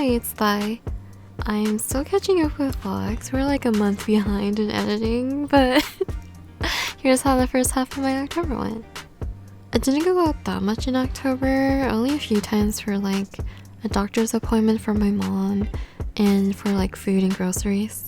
Hi, it's Thai. I'm still catching up with vlogs. We're like a month behind in editing, but here's how the first half of my October went. I didn't go out that much in October, only a few times for like a doctor's appointment for my mom and for like food and groceries.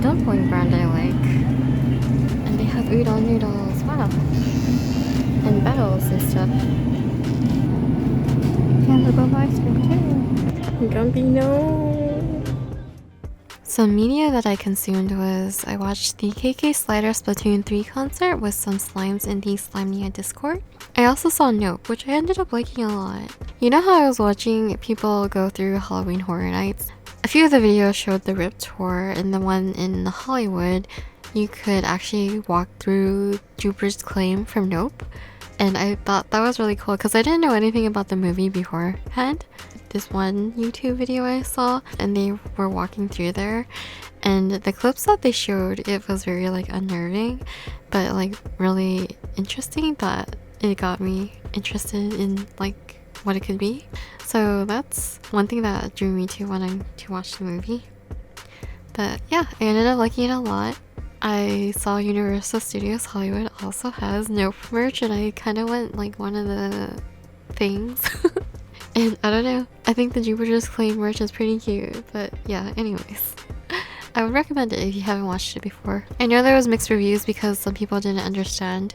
Dumpling brand I like, and they have udon noodles, wow, and battles and stuff, and the boba ice cream too. Gumby, no. Some media that I consumed was I watched the KK Slider Splatoon 3 concert with some slimes in the Slimenia Discord. I also saw Nope, which I ended up liking a lot. You know how I was watching people go through Halloween Horror Nights? A few of the videos showed the RIP tour, and the one in Hollywood, you could actually walk through Jupiter's Claim from Nope. And I thought that was really cool because I didn't know anything about the movie beforehand. This one YouTube video I saw, and they were walking through there, and the clips that they showed, it was very like unnerving, but like really interesting that it got me interested in like what it could be. So that's one thing that drew me to wanting to watch the movie. But yeah, I ended up liking it a lot. I saw Universal Studios Hollywood also has Nope merch, and I kind of went like one of the things. And I don't know, I think the Jupiter's Claim merch is pretty cute, but yeah, anyways. I would recommend it if you haven't watched it before. I know there was mixed reviews because some people didn't understand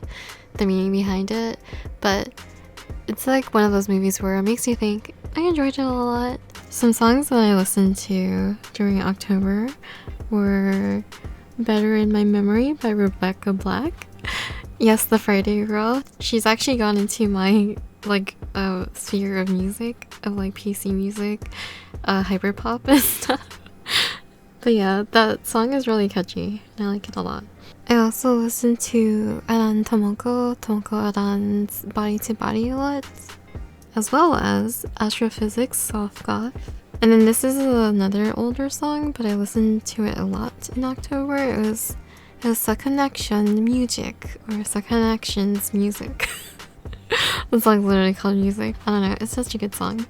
the meaning behind it, but it's like one of those movies where it makes you think. I enjoyed it a lot. Some songs that I listened to during October were Better in My Memory by Rebecca Black. Yes, the Friday girl. She's actually gone into my like sphere of music, of like PC music, hyperpop and stuff. But yeah, that song is really catchy. I like it a lot. I also listened to Aran Tomoko Aran's Body to Body a lot, as well as Astrophysics Soft Goth. And then this is another older song, but I listened to it a lot in October. It was Connection Music, or Connections Music. The song's literally called Music. I don't know, it's such a good song.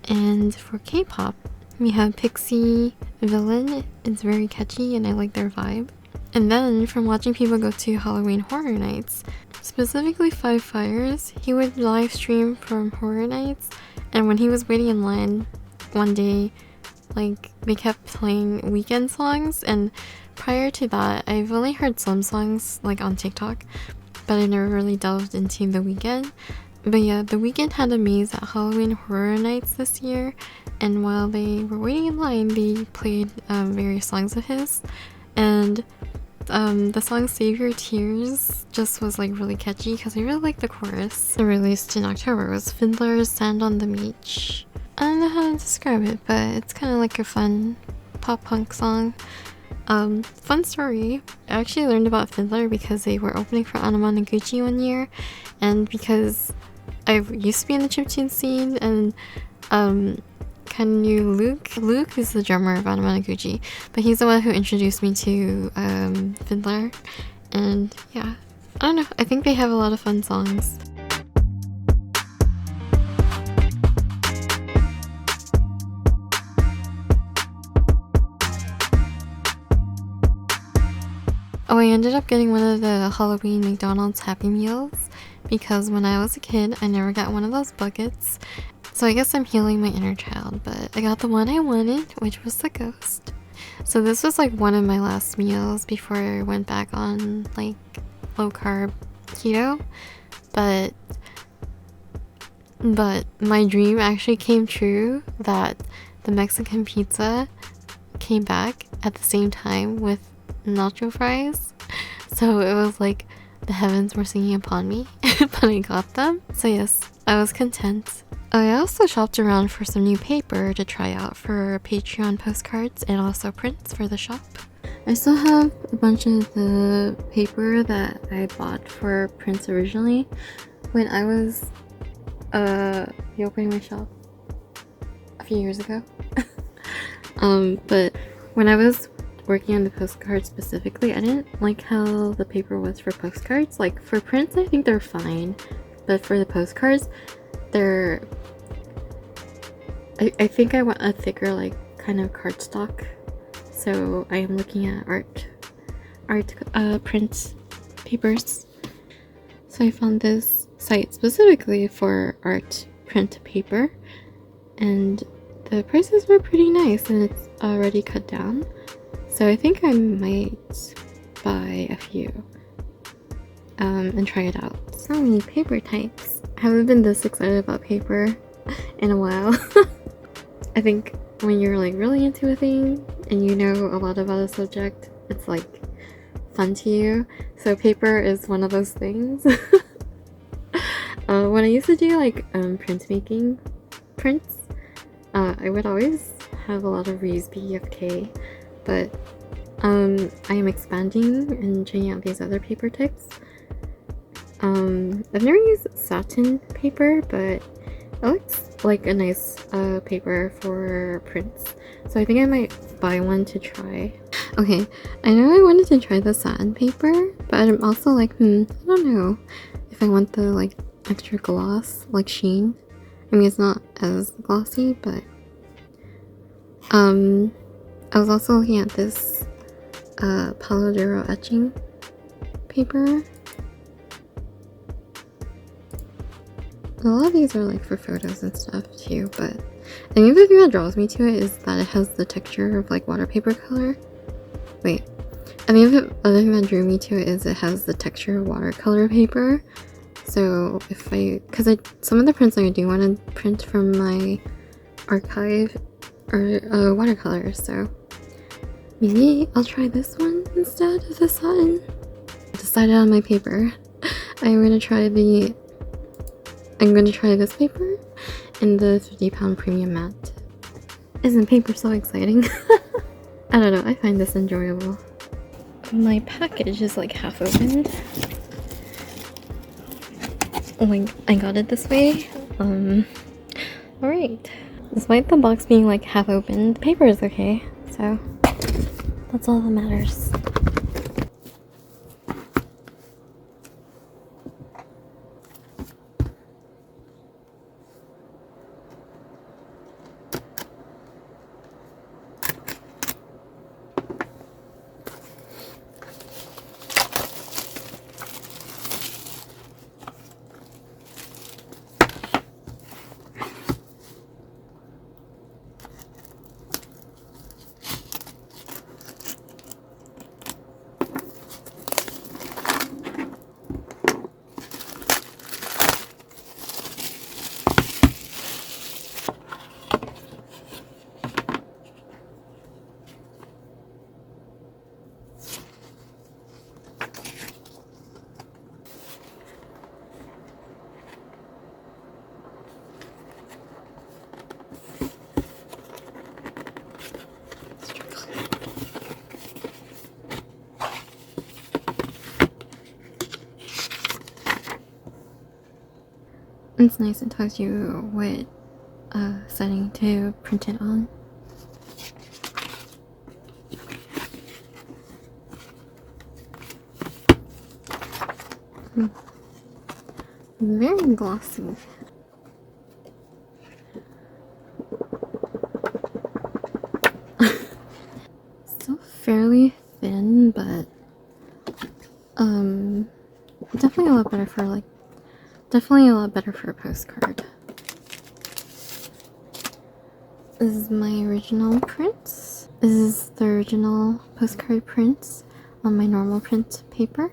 And for K-pop, we have Pixie Villain. It's very catchy and I like their vibe. And then from watching people go to Halloween Horror Nights, specifically Five Fires, he would live stream from Horror Nights, and when he was waiting in line one day, like they kept playing Weekend songs, and prior to that I've only heard some songs like on TikTok, but I never really delved into The Weeknd. But yeah, The Weeknd had a maze at Halloween Horror Nights this year, and while they were waiting in line they played various songs of his, and the song Save Your Tears just was like really catchy because I really like the chorus. The released in October was Fiddler's Sand on the Beach. I don't know how to describe it, but it's kind of like a fun pop punk song. Fun story, I actually learned about Fiddler because they were opening for Anamanaguchi one year, and because I used to be in the chiptune scene, and kind of knew Luke. Luke is the drummer of Anamanaguchi, but he's the one who introduced me to Fiddler, and yeah, I don't know, I think they have a lot of fun songs. Oh, I ended up getting one of the Halloween McDonald's Happy Meals because when I was a kid, I never got one of those buckets. So I guess I'm healing my inner child, but I got the one I wanted, which was the ghost. So this was like one of my last meals before I went back on like low carb keto, but But my dream actually came true that the Mexican pizza came back at the same time with nacho fries. So it was like the heavens were singing upon me when I got them. So yes, I was content. I also shopped around for some new paper to try out for Patreon postcards and also prints for the shop. I still have a bunch of the paper that I bought for prints originally when I was opening my shop a few years ago. But when I was working on the postcards specifically, I didn't like how the paper was for postcards. Like for prints, I think they're fine, but for the postcards, they're I think I want a thicker, like, kind of cardstock. So I am looking at art print papers. So I found this site specifically for art print paper, and the prices were pretty nice, and it's already cut down. So I think I might buy a few and try it out. So many paper types. I haven't been this excited about paper in a while. I think when you're like really into a thing and you know a lot about a subject, it's like fun to you. So paper is one of those things. When I used to do like printmaking prints, I would always have a lot of reuse BFK, but I am expanding and checking out these other paper types. I've never used satin paper, but it looks like a nice paper for prints, so I think I might buy one to try. Okay, I know I wanted to try the satin paper, but I'm also like, I don't know if I want the like extra gloss, like sheen. I mean, it's not as glossy, but I was also looking at this Palo Duro etching paper. A lot of these are like for photos and stuff too, but I think the thing that draws me to it is that it has the texture of like water paper color. Wait, I think the other thing that drew me to it is it has the texture of watercolor paper. So if because some of the prints I do want to print from my archive are watercolors, so maybe I'll try this one instead of the satin. I decided on my paper. I'm gonna try this paper in the 50-pound premium matte. Isn't paper so exciting? I don't know, I find this enjoyable. My package is like half opened. Oh my, I got it this way. Alright. Despite the box being like half open, the paper is okay, so that's all that matters. It's nice it tells you what setting to print it on. Very glossy. Still fairly thin, but definitely a lot better for a postcard. This is my original print. This is the original postcard print on my normal print paper,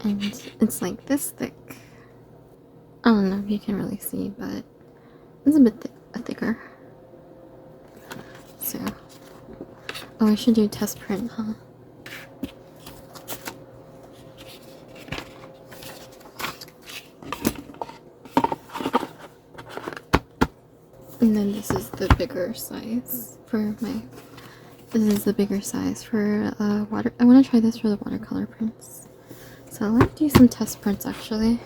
and it's like this thick. don't know if you can really see, but it's a bit thicker. So, oh, I should do test print, huh? And then this is the bigger size for my. This is the bigger size for water. I want to try this for the watercolor prints. So I'll do some test prints actually.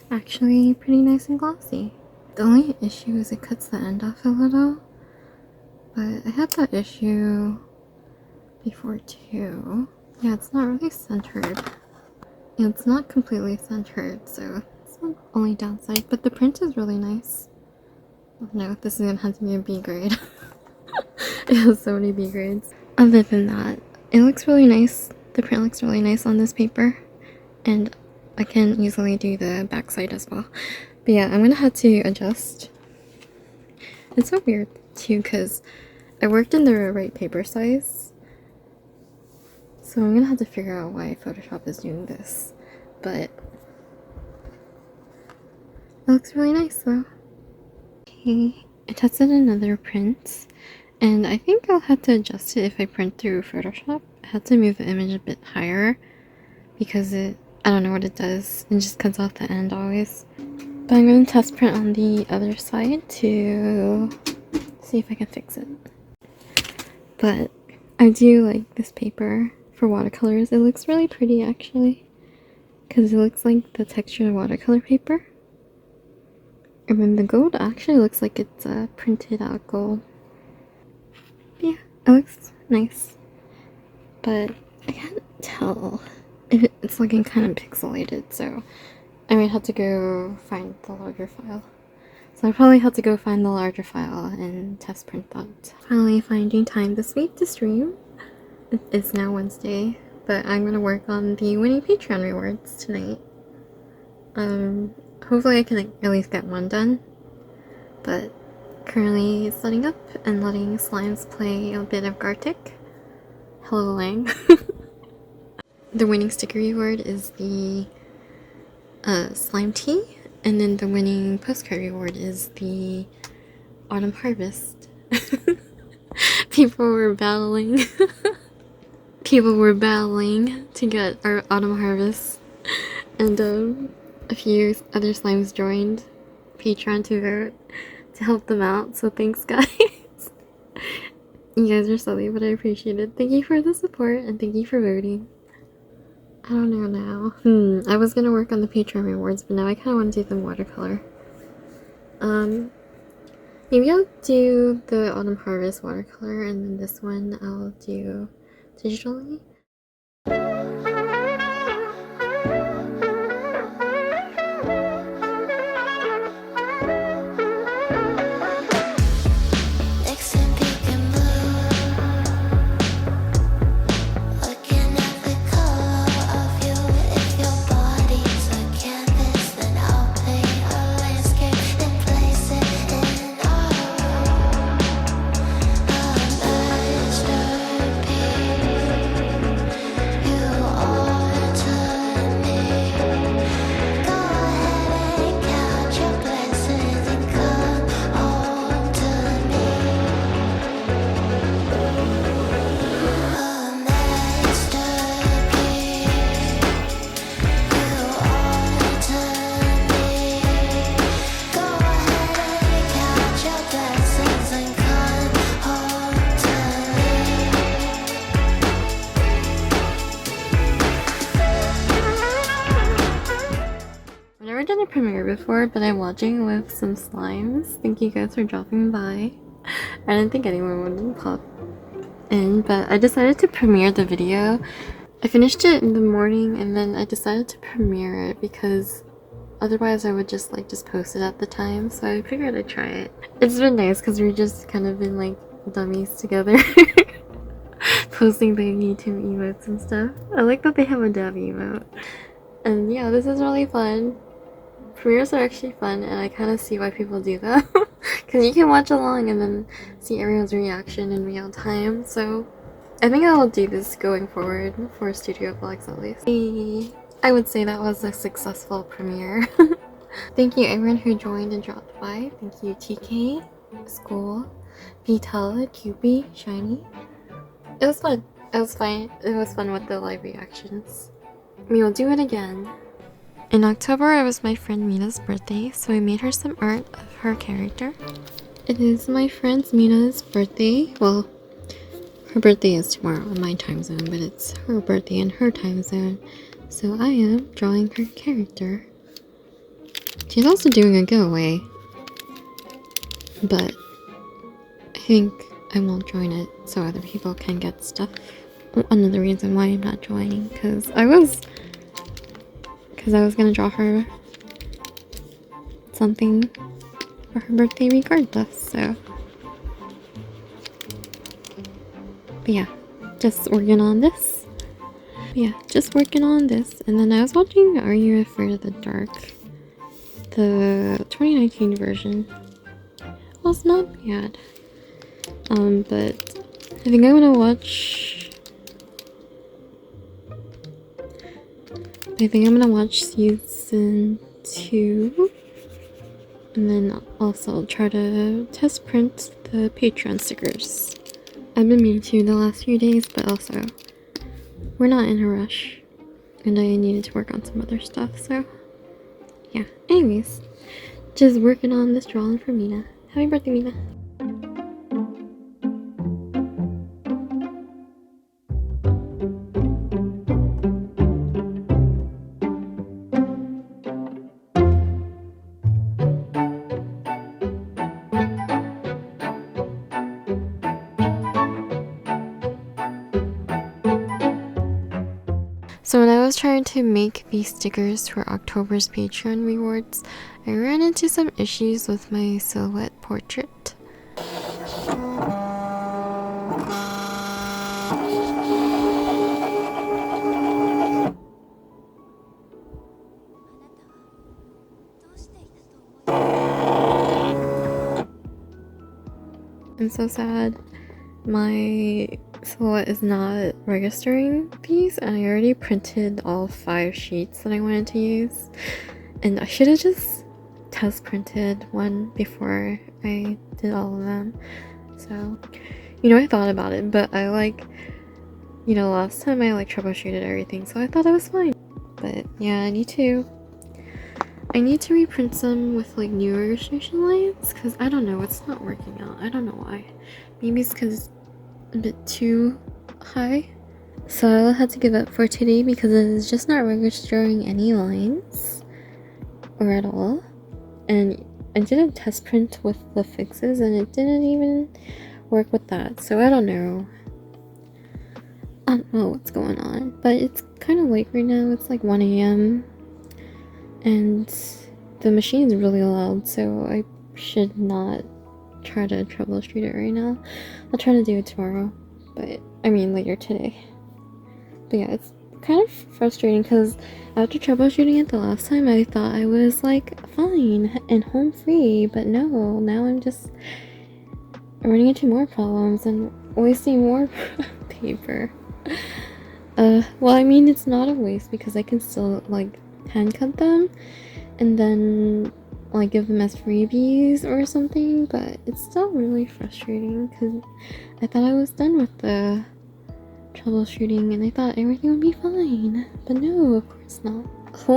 Actually pretty nice and glossy. The only issue is it cuts the end off a little, but I had that issue before too. Yeah, it's not really centered. Yeah, it's not completely centered, so it's the only downside, but the print is really nice. Oh no, this is gonna have to be a B grade. It has so many B grades. Other than that, it looks really nice. The print looks really nice on this paper, and I can easily do the backside as well. But yeah, I'm gonna have to adjust. It's so weird too because I worked in the right paper size, so I'm gonna have to figure out why Photoshop is doing this. But it looks really nice though. Okay, I tested another print, and I think I'll have to adjust it if I print through Photoshop. I had to move the image a bit higher because I don't know what it does. It just cuts off the end always. But I'm going to test print on the other side to see if I can fix it. But I do like this paper for watercolors. It looks really pretty actually, because it looks like the texture of watercolor paper. And then the gold actually looks like it's printed out gold. But yeah, it looks nice. But I can't tell if it's looking kind of pixelated, so I might have to go find the larger file. So I probably have to go find the larger file and test print that. Finally finding time this week to stream. It's now Wednesday, but I'm gonna work on the winning Patreon rewards tonight. Hopefully I can at least get one done. But currently setting up and letting slimes play a bit of Gartic. Hello Lang. The winning sticker reward is the slime tea, and then the winning postcard reward is the autumn harvest. People were battling to get our autumn harvest, and a few other slimes joined Patreon to vote to help them out, so thanks guys. You guys are silly, but I appreciate it. Thank you for the support and thank you for voting. I don't know now. I was gonna work on the Patreon rewards, but now I kinda wanna do the watercolor. Maybe I'll do the Autumn Harvest watercolor, and then this one I'll do digitally. I've never done a premiere before, but I'm watching with some slimes. Thank you guys for dropping by. I didn't think anyone would pop in, but I decided to premiere the video. I finished it in the morning and then I decided to premiere it because otherwise I would just post it at the time, so I figured I'd try it. It's been nice because we've just kind of been like dummies together. Posting the YouTube emotes and stuff. I like that they have a dab emote. And yeah, this is really fun. Premieres are actually fun, and I kind of see why people do that. Because you can watch along and then see everyone's reaction in real time. So I think I'll do this going forward for studio vlogs at least. I would say that was a successful premiere. Thank you everyone who joined and dropped by. Thank you TK, School, Vital, QB, Shiny. It was fun. It was fine. It was fun with the live reactions. We will do it again. In October, it was my friend Mina's birthday, so I made her some art of her character. It is my friend Mina's birthday. Well, her birthday is tomorrow in my time zone, but it's her birthday in her time zone. So I am drawing her character. She's also doing a giveaway, but I think I won't join it so other people can get stuff. Another reason why I'm not joining, because I was gonna draw her something for her birthday regardless, so. But yeah, just working on this. And then I was watching Are You Afraid of the Dark? The 2019 version. Well, it's not bad. But I think I'm gonna watch season 2, and then also try to test print the Patreon stickers. I've been meaning to the last few days, but also we're not in a rush, and I needed to work on some other stuff, so yeah. Anyways, just working on this drawing for Mina. Happy birthday, Mina. So when I was trying to make these stickers for October's Patreon rewards, I ran into some issues with my silhouette portrait. I'm so sad. My silhouette is not registering these, and I already printed all 5 sheets that I wanted to use, and I should have just test printed one before I did all of them. So, I thought about it, but I last time I troubleshooted everything, so I thought it was fine. But yeah, I need to reprint some with new registration lines, because I don't know, it's not working out. I don't know why. Maybe it's because it's a bit too high. So I had to give up for today because it is just not registering any lines or at all. And I did a test print with the fixes and it didn't even work with that. So I don't know. I don't know what's going on. But it's kind of late right now. It's 1 a.m. and the machine is really loud, so I should not try to troubleshoot it right now. I'll try to do it tomorrow, but I mean later today. But yeah, it's kind of frustrating because after troubleshooting it the last time, I thought I was fine and home free, but no, now I'm just running into more problems and wasting more paper. Well, I mean, it's not a waste because I can still hand cut them and then give them as freebies or something, but it's still really frustrating because I thought I was done with the troubleshooting and I thought everything would be fine, but no, of course not.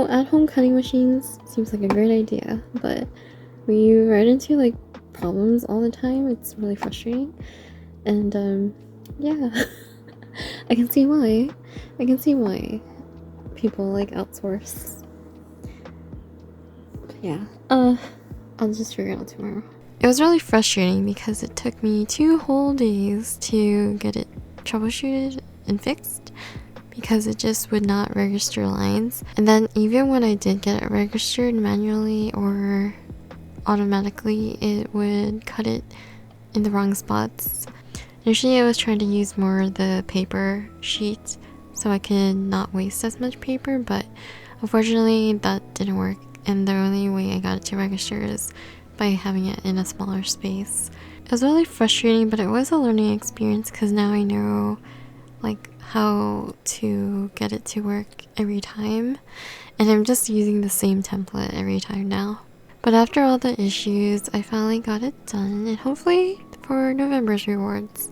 At-home cutting machines seems like a great idea, but when you run into problems all the time, it's really frustrating. And yeah. I can see why people outsource. But yeah, I'll just figure it out tomorrow. It was really frustrating because it took me 2 whole days to get it troubleshooted and fixed because it just would not register lines. And then even when I did get it registered manually or automatically, it would cut it in the wrong spots. Initially, I was trying to use more of the paper sheet so I could not waste as much paper, but unfortunately that didn't work and the only way I got it to register is by having it in a smaller space. It was really frustrating, but it was a learning experience because now I know like how to get it to work every time, and I'm just using the same template every time now. But after all the issues, I finally got it done, and hopefully for November's rewards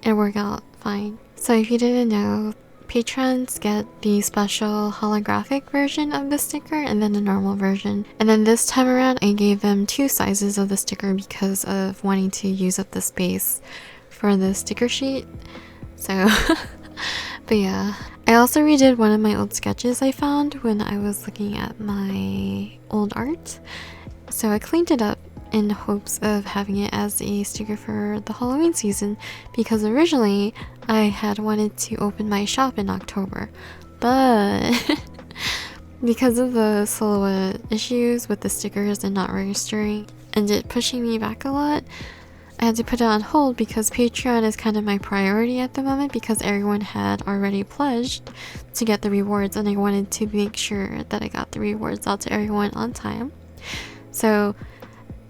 it'll work out fine. So if you didn't know, patrons get the special holographic version of the sticker and then the normal version. And then this time around I gave them 2 sizes of the sticker because of wanting to use up the space for the sticker sheet. So but yeah, I also redid one of my old sketches I found when I was looking at my old art. So I cleaned it up in hopes of having it as a sticker for the Halloween season, because originally I had wanted to open my shop in October, but because of the silhouette issues with the stickers and not registering and it pushing me back a lot, I had to put it on hold because Patreon is kind of my priority at the moment because everyone had already pledged to get the rewards, and I wanted to make sure that I got the rewards out to everyone on time. So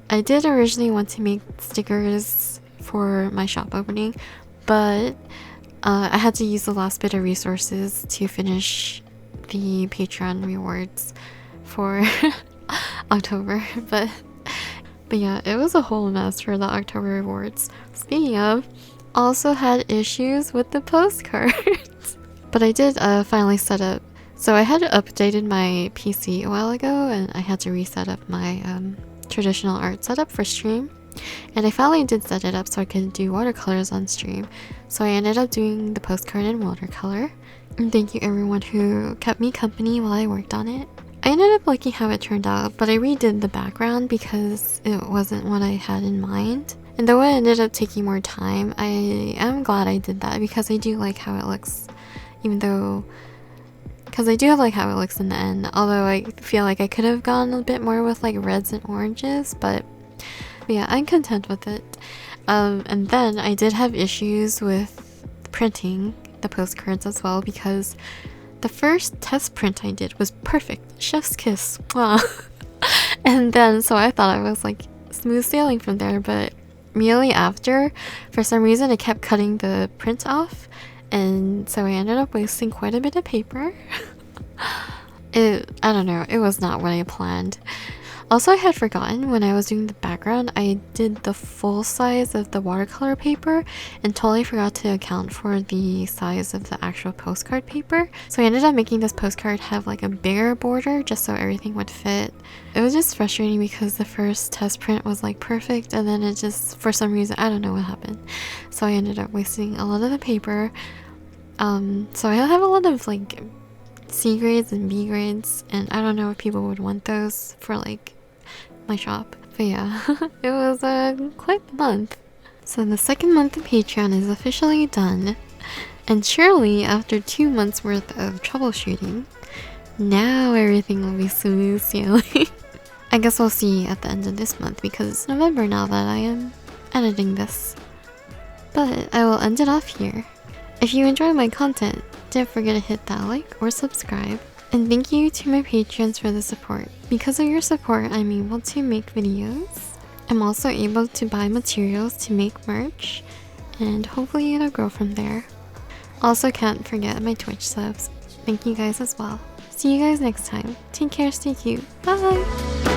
I did originally want to make stickers for my shop opening, but I had to use the last bit of resources to finish the Patreon rewards for October. But yeah, it was a whole mess for the October rewards. Speaking of, also had issues with the postcards. But I did finally set up. So I had updated my PC a while ago, and I had to reset up my traditional art setup for stream, and I finally did set it up so I could do watercolors on stream. So I ended up doing the postcard in watercolor, and thank you everyone who kept me company while I worked on it. I ended up liking how it turned out, but I redid the background because it wasn't what I had in mind, and though it ended up taking more time, I am glad I did that because I do like how it looks, because I do like how it looks in the end, although I feel like I could have gone a bit more with like reds and oranges, but yeah, I'm content with it. And then I did have issues with printing the postcards as well, because the first test print I did was perfect, chef's kiss. And then so I thought I was like smooth sailing from there, but immediately after, for some reason it kept cutting the print off, and so I ended up wasting quite a bit of paper. I don't know, it was not what I planned. Also, I had forgotten when I was doing the background, I did the full size of the watercolor paper and totally forgot to account for the size of the actual postcard paper. So I ended up making this postcard have like a bigger border just so everything would fit. It was just frustrating because the first test print was like perfect, and then it just, for some reason, I don't know what happened. So I ended up wasting a lot of the paper. So I have a lot of like C grades and B grades, and I don't know if people would want those for like my shop. But yeah, it was quite the month. So the second month of Patreon is officially done, and surely after 2 months worth of troubleshooting, now everything will be smooth sailing. I guess we'll see at the end of this month because it's November now that I am editing this. But I will end it off here. If you enjoy my content, don't forget to hit that like or subscribe. And thank you to my patrons for the support. Because of your support, I'm able to make videos. I'm also able to buy materials to make merch, and hopefully it'll grow from there. Also, can't forget my Twitch subs. Thank you guys as well. See you guys next time. Take care, stay cute. Bye!